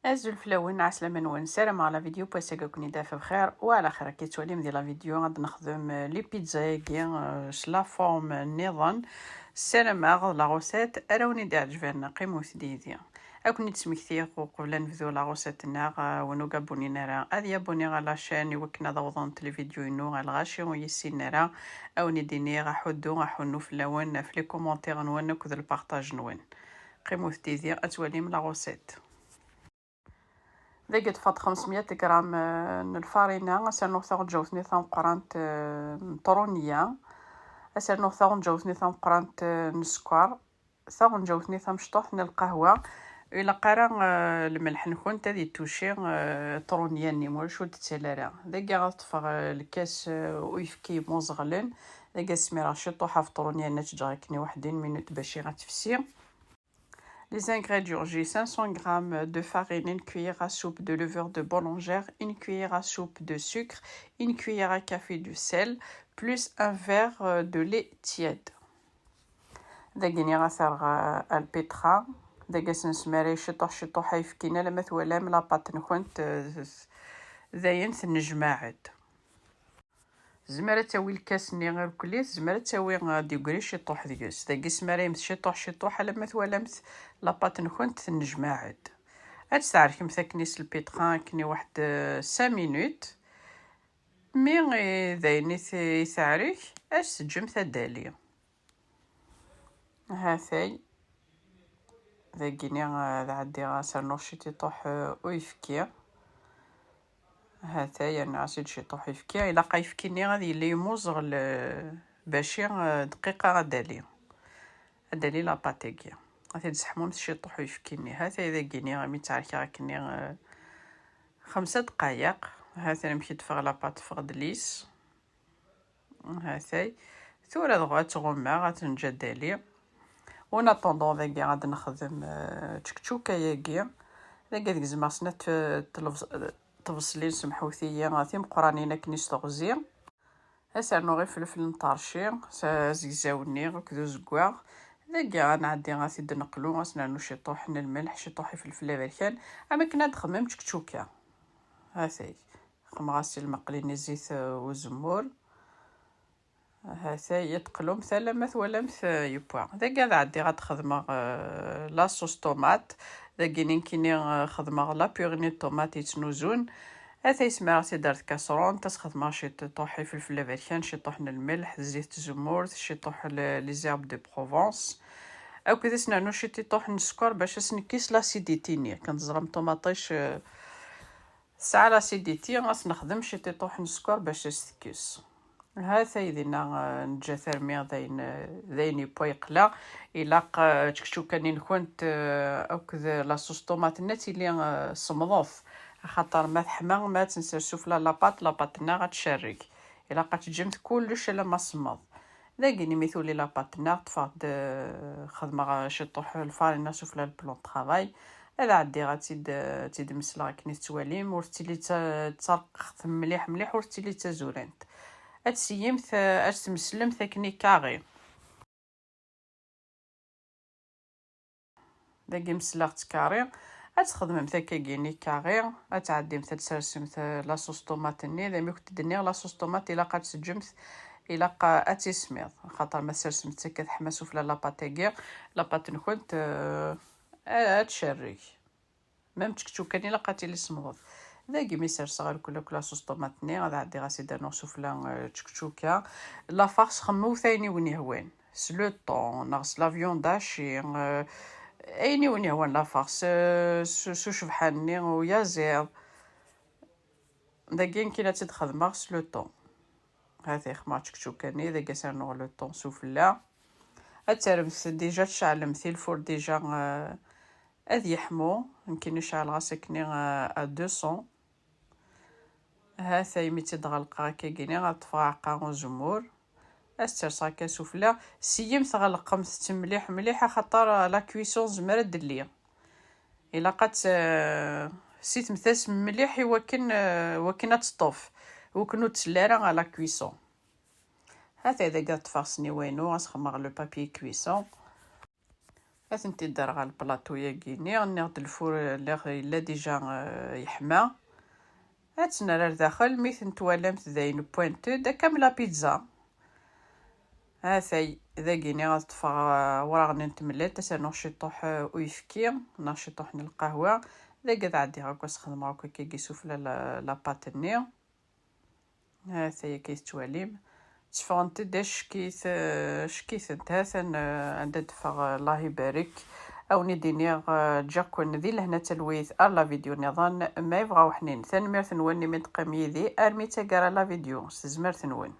ازول فلاون عسلامة نوان سلام على فيديو بوسيكا كوني دافع بخير وعلى خير. كي تواليم ديال لا فيديو غادي نخدم لي بيتزا لا فورم النظام السلامة لا غوسيت راوني دي عجبنا قيمو سديدي اكوني تسمكتي قبل نبداو لا غوسيت نا ونو كابوني نرا ادي ابوني على لاشين وكنا ضوضنت لي فيديو انو غاشي ويسي نرا اوني ديني غحدو غحنو فلاون في لي كومونتير نوان كذا البارطاج نوان قيمو سديدي اتواليم لا غوسيت. ذاك فات 500 غرام من الفارينة سنوثاغ جوزني ثام قرانت طرونية سنوثاغ جوزني ثام قرانت نسكر ثاغ جوزني ثام شطوح من القهوة إلا قرا الملح نكون تادي توشي طرونية نيمول شو تتسالارا ذاك غطفغ الكاس ويفكي موزغلن ذاك سميرا شطوحة في طرونية نتجاكني وحدين مينوت باش غتفسي. Les ingrédients, j'ai 500 g de farine, une cuillère à soupe de levure de boulangère, une cuillère à soupe de sucre, une cuillère à café de sel, plus un verre de lait tiède. داكني غاثر البيترا داك سنسماري شطوح يفكينا لما ثولا من لاباط نكونت ذاين نجماعد زمرة تاوي الكاس ني غير كليت زمرة تاوي ديكري شطوح ديكس داك سماري يمس شطوح لما ثوالمت لاباط نكونت تنجماعد هاد الساعة كيما ثاكنيس البيتران كني واحد 5 مينوت مي ذايني يثاريك اش تجم ثدالي هاثاي ذاكيني عندي غاسر نوشيتي طوح ويفكي هاثاي انا عسيد شي طوح يفكي الا قا يفكيني غادي يلي يموزغ باشي دقيقة غدالي لاباطيكيا غادي تزحمو شي طوح يفكيني هاثاي ذاكيني غامي تعركي غاكني 5 دقايق هاثاي نمشي تفغ لاباط فغدليس هاثاي ثورة دغا تغمى غتنجا دالي وانا طوندون ذاكي غادي نخدم تشكتشوكا ياكي ذاكي ديك زعما خصنا تفصلين سمحوثيه غاتي مقرانين كنيس تغزي اسرنو غير فلفل نطرشي زيزاوني غكدو زكواغ ذاكي غنعدي غاتي نقلو غاسنانو شي طوح من الملح شي طوح فلفل بركان اما كنا نخمم تشكتشوكا هاثاي خم غاسي المقلين زيت وزمور هاثاي يتقلو مثلا مثلا يبوا ذاك عادي غتخدم لاصوص طوماط ذاك كيني خدمه لا بيغني طوماط يتنوزون هاثاي سمع سي دارت كاسرون تخدم شي طوحي فلفل بركان شي طوح من الملح زيت زمور شي طوح لي زيرب دو بروفونس او كذا سنانو شي طوح السكر باش سنكيس لاسيديتي ني كنزرم طوماطيش ساعه لاسيديتي غاس نخدم شي طوح السكر باش سكيس هاثاي دينا نجا ثرمي ذاين يبوا يقلا الا تشكشوكاني نكونت او كذا لاصوص طوماط ناتي لي صمضوف خاطر ما ثحما ما تنساو فلا لاباطنا غتشرك الا تجمت كلش الا ما صمض ذاكيني ميثولي لاباطنا طفات خدمه شي طوح الفارينه سفلا البلون طرافاي هذا عندي غاتيد مسلا كني تواليم ورتيلي ترقخت مليح ورتيلي تزورنت اتسيمت اتمسلم ثكني كاغي داكي مسلاغت كاري اتخدم ثكاكيني كاغي اتعدي مثل تسرسمت لاصوص طوماطني ذا كنت دنيا لاصوص طوماط الا قات سجمت الا قا اتسميض خاطر ما سرسمت كتحمسو فلا لاباطيكير لاباط نكونت اتشري ميم تشكتشوكاني لقاتي لي صمغوط ذاكي ميسر صغير كل صوص طوماطني غادي عندي غاسي دانو سوفلا تشكتشوكا لا فارس خمو ثاني وني هوان سلو طون ناقص لا فيوند داشي ايني وني هوان لا فارس سو شبحاني ويا زير ذاكي كي لا تخدم سلو طون هذه خما تشكتشوكاني ذاكي سانو لو طون سوفلا اترمس ديجا تشعل مثيل فور ديجا هذي يحمو يمكن نشعل غاسكني 200 هاثاي ميتي دغلقا كيكيني غطفا عقا زمور استرسا كسفلا سيم تغلقم مليح خاطر لا كويسون زمرة دليا الا قات سيت مثاس مليح وكن تطوف وكنو تسلارا على كويسون هاثاي اذا قات فاسني وينو غاسخمغ لو بابي كويسون اثنتي دار على البلاطو ياكيني غناخد الفور الا ديجا يحمى. هاتنا لداخل ميث نتوالمت داين بوينتو دا كامل بيتزا. هاثاي ذاكيني غطفى ورا غني نتملات تسانو شطوح ويفكي نشطوح القهوه ذاك عادي هاكا نستخدم هاكا كيكيسو في لا باتني. هاثاي كيتواليم تفونت داش شكيت انت ثان عند دفع الله يبارك او نديني جاكون ذي لهنا تلويث لا فيديو نظن ما يبغاو حنين ثان ميرث نوني من تقميذي ارمي تاقرا لا فيديو سزمرت نون.